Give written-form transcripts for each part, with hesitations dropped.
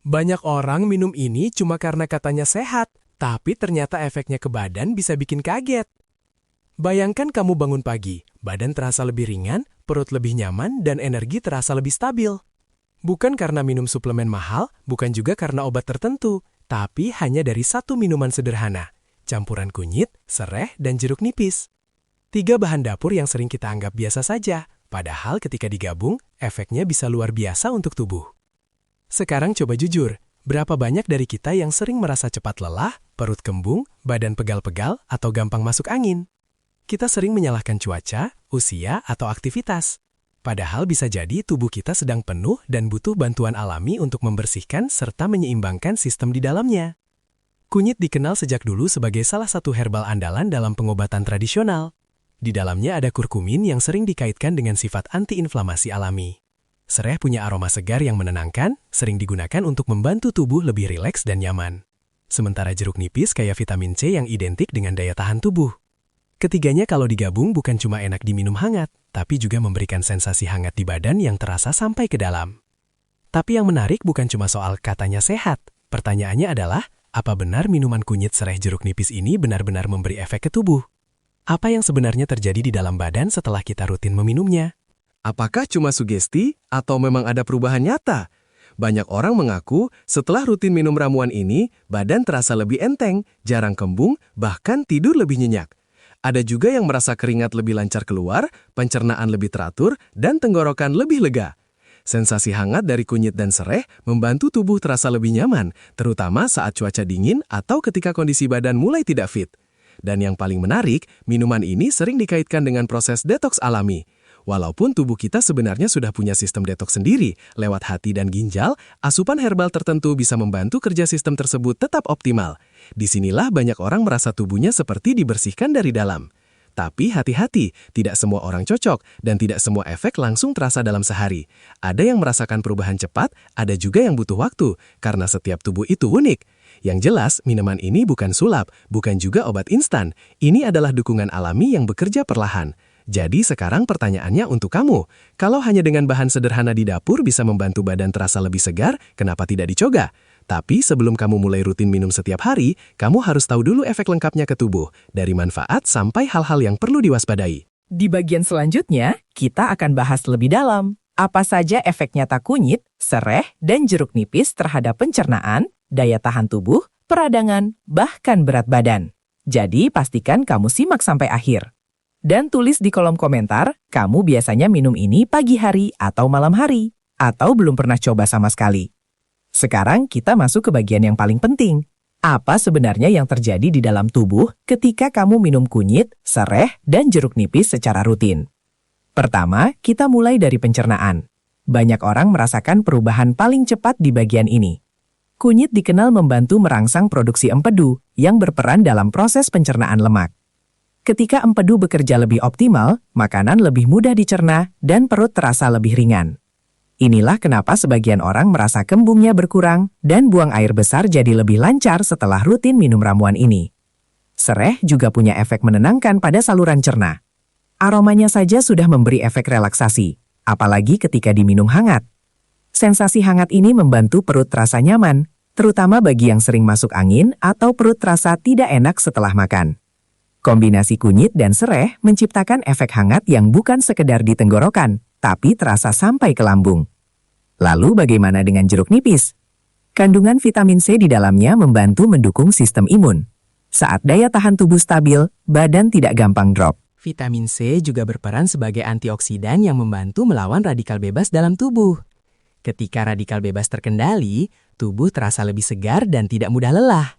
Banyak orang minum ini cuma karena katanya sehat, tapi ternyata efeknya ke badan bisa bikin kaget. Bayangkan kamu bangun pagi, badan terasa lebih ringan, perut lebih nyaman, dan energi terasa lebih stabil. Bukan karena minum suplemen mahal, bukan juga karena obat tertentu, tapi hanya dari satu minuman sederhana, campuran kunyit, sereh, dan jeruk nipis. 3 bahan dapur yang sering kita anggap biasa saja, padahal ketika digabung, efeknya bisa luar biasa untuk tubuh. Sekarang coba jujur, berapa banyak dari kita yang sering merasa cepat lelah, perut kembung, badan pegal-pegal, atau gampang masuk angin? Kita sering menyalahkan cuaca, usia, atau aktivitas. Padahal bisa jadi tubuh kita sedang penuh dan butuh bantuan alami untuk membersihkan serta menyeimbangkan sistem di dalamnya. Kunyit dikenal sejak dulu sebagai salah satu herbal andalan dalam pengobatan tradisional. Di dalamnya ada kurkumin yang sering dikaitkan dengan sifat antiinflamasi alami. Sereh punya aroma segar yang menenangkan, sering digunakan untuk membantu tubuh lebih rileks dan nyaman. Sementara jeruk nipis kaya vitamin C yang identik dengan daya tahan tubuh. Ketiganya kalau digabung bukan cuma enak diminum hangat, tapi juga memberikan sensasi hangat di badan yang terasa sampai ke dalam. Tapi yang menarik bukan cuma soal katanya sehat. Pertanyaannya adalah, apa benar minuman kunyit sereh jeruk nipis ini benar-benar memberi efek ke tubuh? Apa yang sebenarnya terjadi di dalam badan setelah kita rutin meminumnya? Apakah cuma sugesti atau memang ada perubahan nyata? Banyak orang mengaku setelah rutin minum ramuan ini, badan terasa lebih enteng, jarang kembung, bahkan tidur lebih nyenyak. Ada juga yang merasa keringat lebih lancar keluar, pencernaan lebih teratur, dan tenggorokan lebih lega. Sensasi hangat dari kunyit dan sereh membantu tubuh terasa lebih nyaman, terutama saat cuaca dingin atau ketika kondisi badan mulai tidak fit. Dan yang paling menarik, minuman ini sering dikaitkan dengan proses detoks alami. Walaupun tubuh kita sebenarnya sudah punya sistem detoks sendiri, lewat hati dan ginjal, asupan herbal tertentu bisa membantu kerja sistem tersebut tetap optimal. Disinilah banyak orang merasa tubuhnya seperti dibersihkan dari dalam. Tapi hati-hati, tidak semua orang cocok dan tidak semua efek langsung terasa dalam sehari. Ada yang merasakan perubahan cepat, ada juga yang butuh waktu, karena setiap tubuh itu unik. Yang jelas, minuman ini bukan sulap, bukan juga obat instan. Ini adalah dukungan alami yang bekerja perlahan. Jadi sekarang pertanyaannya untuk kamu, kalau hanya dengan bahan sederhana di dapur bisa membantu badan terasa lebih segar, kenapa tidak dicoba? Tapi sebelum kamu mulai rutin minum setiap hari, kamu harus tahu dulu efek lengkapnya ke tubuh, dari manfaat sampai hal-hal yang perlu diwaspadai. Di bagian selanjutnya, kita akan bahas lebih dalam apa saja efek nyata kunyit, sereh, dan jeruk nipis terhadap pencernaan, daya tahan tubuh, peradangan, bahkan berat badan. Jadi pastikan kamu simak sampai akhir. Dan tulis di kolom komentar, kamu biasanya minum ini pagi hari atau malam hari, atau belum pernah coba sama sekali. Sekarang kita masuk ke bagian yang paling penting. Apa sebenarnya yang terjadi di dalam tubuh ketika kamu minum kunyit, sereh, dan jeruk nipis secara rutin? Pertama, kita mulai dari pencernaan. Banyak orang merasakan perubahan paling cepat di bagian ini. Kunyit dikenal membantu merangsang produksi empedu yang berperan dalam proses pencernaan lemak. Ketika empedu bekerja lebih optimal, makanan lebih mudah dicerna dan perut terasa lebih ringan. Inilah kenapa sebagian orang merasa kembungnya berkurang dan buang air besar jadi lebih lancar setelah rutin minum ramuan ini. Sereh juga punya efek menenangkan pada saluran cerna. Aromanya saja sudah memberi efek relaksasi, apalagi ketika diminum hangat. Sensasi hangat ini membantu perut terasa nyaman, terutama bagi yang sering masuk angin atau perut terasa tidak enak setelah makan. Kombinasi kunyit dan sereh menciptakan efek hangat yang bukan sekedar di tenggorokan, tapi terasa sampai ke lambung. Lalu bagaimana dengan jeruk nipis? Kandungan vitamin C di dalamnya membantu mendukung sistem imun. Saat daya tahan tubuh stabil, badan tidak gampang drop. Vitamin C juga berperan sebagai antioksidan yang membantu melawan radikal bebas dalam tubuh. Ketika radikal bebas terkendali, tubuh terasa lebih segar dan tidak mudah lelah.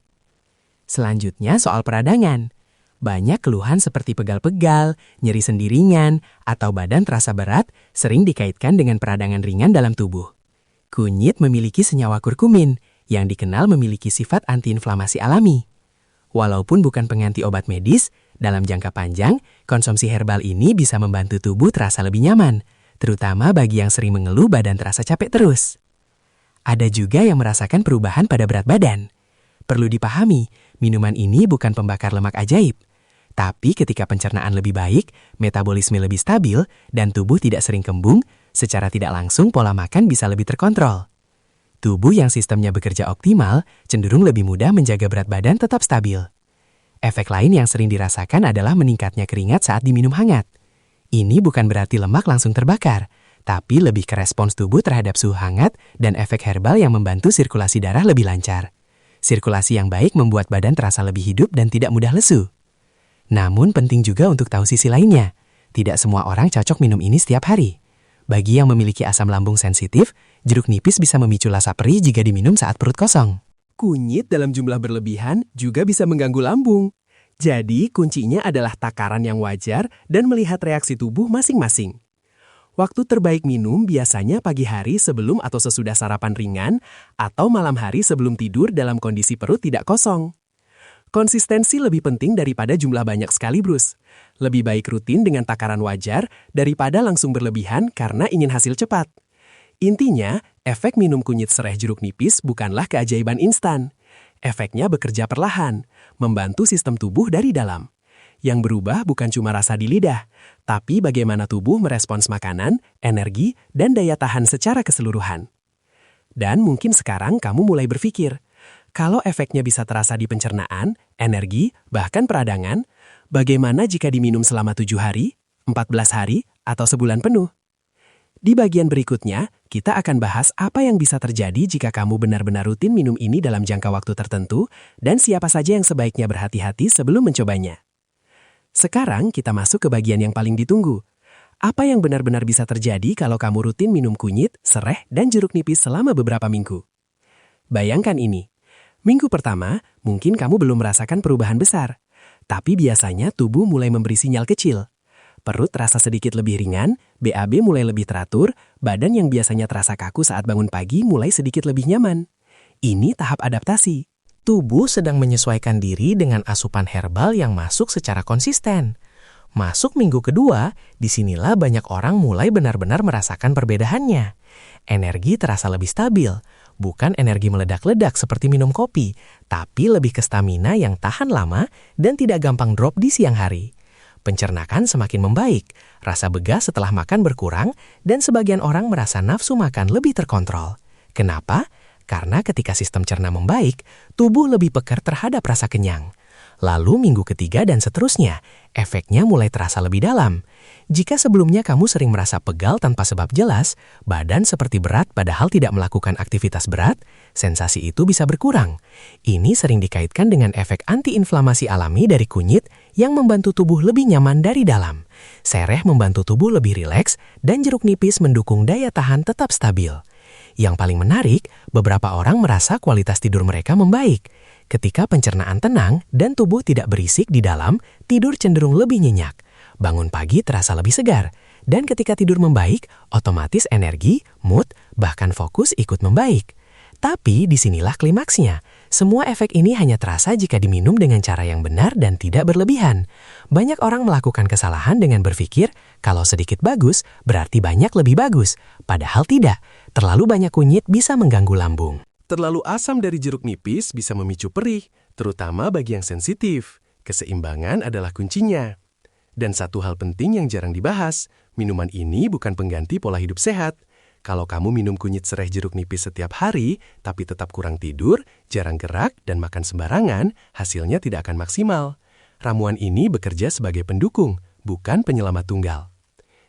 Selanjutnya soal peradangan. Banyak keluhan seperti pegal-pegal, nyeri sendi ringan, atau badan terasa berat sering dikaitkan dengan peradangan ringan dalam tubuh. Kunyit memiliki senyawa kurkumin yang dikenal memiliki sifat antiinflamasi alami. Walaupun bukan pengganti obat medis, dalam jangka panjang, konsumsi herbal ini bisa membantu tubuh terasa lebih nyaman, terutama bagi yang sering mengeluh badan terasa capek terus. Ada juga yang merasakan perubahan pada berat badan. Perlu dipahami, minuman ini bukan pembakar lemak ajaib. Tapi ketika pencernaan lebih baik, metabolisme lebih stabil, dan tubuh tidak sering kembung, secara tidak langsung pola makan bisa lebih terkontrol. Tubuh yang sistemnya bekerja optimal cenderung lebih mudah menjaga berat badan tetap stabil. Efek lain yang sering dirasakan adalah meningkatnya keringat saat diminum hangat. Ini bukan berarti lemak langsung terbakar, tapi lebih ke respons tubuh terhadap suhu hangat dan efek herbal yang membantu sirkulasi darah lebih lancar. Sirkulasi yang baik membuat badan terasa lebih hidup dan tidak mudah lesu. Namun penting juga untuk tahu sisi lainnya. Tidak semua orang cocok minum ini setiap hari. Bagi yang memiliki asam lambung sensitif, jeruk nipis bisa memicu rasa perih jika diminum saat perut kosong. Kunyit dalam jumlah berlebihan juga bisa mengganggu lambung. Jadi, kuncinya adalah takaran yang wajar dan melihat reaksi tubuh masing-masing. Waktu terbaik minum biasanya pagi hari sebelum atau sesudah sarapan ringan atau malam hari sebelum tidur dalam kondisi perut tidak kosong. Konsistensi lebih penting daripada jumlah banyak sekaligus. Lebih baik rutin dengan takaran wajar daripada langsung berlebihan karena ingin hasil cepat. Intinya, efek minum kunyit serai jeruk nipis bukanlah keajaiban instan. Efeknya bekerja perlahan, membantu sistem tubuh dari dalam. Yang berubah bukan cuma rasa di lidah, tapi bagaimana tubuh merespons makanan, energi, dan daya tahan secara keseluruhan. Dan mungkin sekarang kamu mulai berpikir, kalau efeknya bisa terasa di pencernaan, energi, bahkan peradangan, bagaimana jika diminum selama 7 hari, 14 hari, atau sebulan penuh? Di bagian berikutnya, kita akan bahas apa yang bisa terjadi jika kamu benar-benar rutin minum ini dalam jangka waktu tertentu dan siapa saja yang sebaiknya berhati-hati sebelum mencobanya. Sekarang kita masuk ke bagian yang paling ditunggu. Apa yang benar-benar bisa terjadi kalau kamu rutin minum kunyit, sereh, dan jeruk nipis selama beberapa minggu? Bayangkan ini. Minggu pertama, mungkin kamu belum merasakan perubahan besar. Tapi biasanya tubuh mulai memberi sinyal kecil. Perut terasa sedikit lebih ringan, BAB mulai lebih teratur, badan yang biasanya terasa kaku saat bangun pagi mulai sedikit lebih nyaman. Ini tahap adaptasi. Tubuh sedang menyesuaikan diri dengan asupan herbal yang masuk secara konsisten. Masuk minggu kedua, disinilah banyak orang mulai benar-benar merasakan perbedaannya. Energi terasa lebih stabil, bukan energi meledak-ledak seperti minum kopi, tapi lebih ke stamina yang tahan lama dan tidak gampang drop di siang hari. Pencernaan semakin membaik, rasa begas setelah makan berkurang, dan sebagian orang merasa nafsu makan lebih terkontrol. Kenapa? Karena ketika sistem cerna membaik, tubuh lebih peka terhadap rasa kenyang. Lalu minggu ketiga dan seterusnya, efeknya mulai terasa lebih dalam. Jika sebelumnya kamu sering merasa pegal tanpa sebab jelas, badan seperti berat padahal tidak melakukan aktivitas berat, sensasi itu bisa berkurang. Ini sering dikaitkan dengan efek antiinflamasi alami dari kunyit yang membantu tubuh lebih nyaman dari dalam. Sereh membantu tubuh lebih rileks dan jeruk nipis mendukung daya tahan tetap stabil. Yang paling menarik, beberapa orang merasa kualitas tidur mereka membaik. Ketika pencernaan tenang dan tubuh tidak berisik di dalam, tidur cenderung lebih nyenyak. Bangun pagi terasa lebih segar. Dan ketika tidur membaik, otomatis energi, mood, bahkan fokus ikut membaik. Tapi disinilah klimaksnya. Semua efek ini hanya terasa jika diminum dengan cara yang benar dan tidak berlebihan. Banyak orang melakukan kesalahan dengan berpikir, kalau sedikit bagus, berarti banyak lebih bagus. Padahal tidak. Terlalu banyak kunyit bisa mengganggu lambung. Terlalu asam dari jeruk nipis bisa memicu perih, terutama bagi yang sensitif. Keseimbangan adalah kuncinya. Dan satu hal penting yang jarang dibahas, minuman ini bukan pengganti pola hidup sehat. Kalau kamu minum kunyit serai jeruk nipis setiap hari, tapi tetap kurang tidur, jarang gerak, dan makan sembarangan, hasilnya tidak akan maksimal. Ramuan ini bekerja sebagai pendukung, bukan penyelamat tunggal.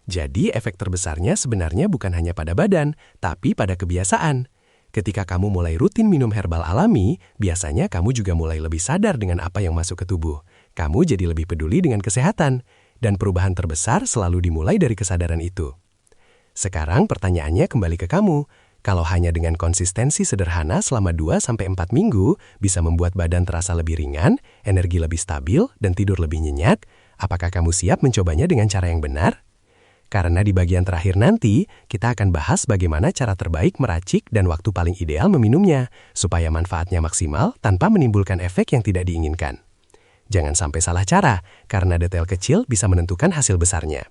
Jadi efek terbesarnya sebenarnya bukan hanya pada badan, tapi pada kebiasaan. Ketika kamu mulai rutin minum herbal alami, biasanya kamu juga mulai lebih sadar dengan apa yang masuk ke tubuh. Kamu jadi lebih peduli dengan kesehatan, dan perubahan terbesar selalu dimulai dari kesadaran itu. Sekarang pertanyaannya kembali ke kamu. Kalau hanya dengan konsistensi sederhana selama 2-4 minggu bisa membuat badan terasa lebih ringan, energi lebih stabil, dan tidur lebih nyenyak, apakah kamu siap mencobanya dengan cara yang benar? Karena di bagian terakhir nanti, kita akan bahas bagaimana cara terbaik meracik dan waktu paling ideal meminumnya, supaya manfaatnya maksimal tanpa menimbulkan efek yang tidak diinginkan. Jangan sampai salah cara, karena detail kecil bisa menentukan hasil besarnya.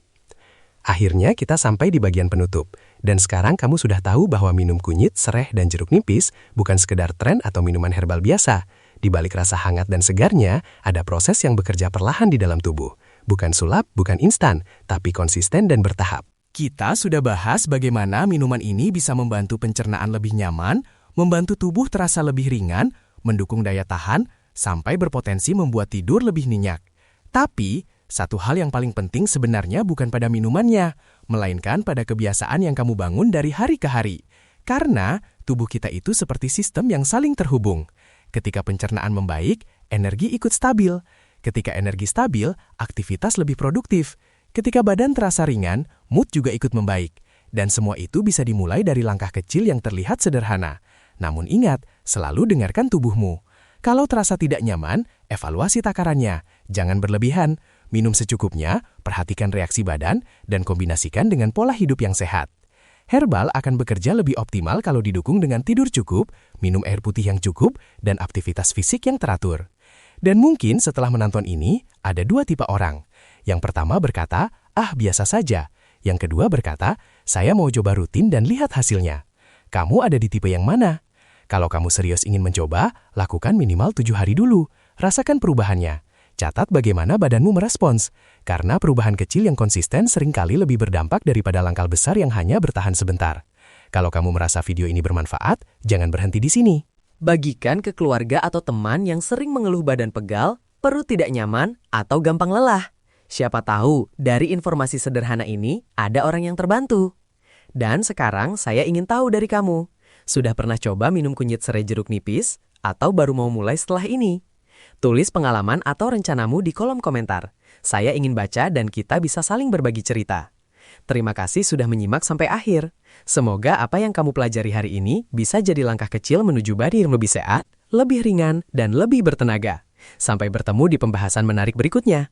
Akhirnya kita sampai di bagian penutup, dan sekarang kamu sudah tahu bahwa minum kunyit, sereh, dan jeruk nipis bukan sekedar tren atau minuman herbal biasa. Di balik rasa hangat dan segarnya, ada proses yang bekerja perlahan di dalam tubuh. Bukan sulap, bukan instan, tapi konsisten dan bertahap. Kita sudah bahas bagaimana minuman ini bisa membantu pencernaan lebih nyaman, membantu tubuh terasa lebih ringan, mendukung daya tahan, sampai berpotensi membuat tidur lebih nyenyak. Tapi, satu hal yang paling penting sebenarnya bukan pada minumannya, melainkan pada kebiasaan yang kamu bangun dari hari ke hari. Karena tubuh kita itu seperti sistem yang saling terhubung. Ketika pencernaan membaik, energi ikut stabil. Ketika energi stabil, aktivitas lebih produktif. Ketika badan terasa ringan, mood juga ikut membaik. Dan semua itu bisa dimulai dari langkah kecil yang terlihat sederhana. Namun ingat, selalu dengarkan tubuhmu. Kalau terasa tidak nyaman, evaluasi takarannya. Jangan berlebihan. Minum secukupnya, perhatikan reaksi badan, dan kombinasikan dengan pola hidup yang sehat. Herbal akan bekerja lebih optimal kalau didukung dengan tidur cukup, minum air putih yang cukup, dan aktivitas fisik yang teratur. Dan mungkin setelah menonton ini, ada dua tipe orang. Yang pertama berkata, biasa saja. Yang kedua berkata, saya mau coba rutin dan lihat hasilnya. Kamu ada di tipe yang mana? Kalau kamu serius ingin mencoba, lakukan minimal 7 hari dulu. Rasakan perubahannya. Catat bagaimana badanmu merespons, karena perubahan kecil yang konsisten seringkali lebih berdampak daripada langkah besar yang hanya bertahan sebentar. Kalau kamu merasa video ini bermanfaat, jangan berhenti di sini. Bagikan ke keluarga atau teman yang sering mengeluh badan pegal, perut tidak nyaman, atau gampang lelah. Siapa tahu, dari informasi sederhana ini, ada orang yang terbantu. Dan sekarang saya ingin tahu dari kamu. Sudah pernah coba minum kunyit serai jeruk nipis, atau baru mau mulai setelah ini? Tulis pengalaman atau rencanamu di kolom komentar. Saya ingin baca dan kita bisa saling berbagi cerita. Terima kasih sudah menyimak sampai akhir. Semoga apa yang kamu pelajari hari ini bisa jadi langkah kecil menuju badan yang lebih sehat, lebih ringan, dan lebih bertenaga. Sampai bertemu di pembahasan menarik berikutnya.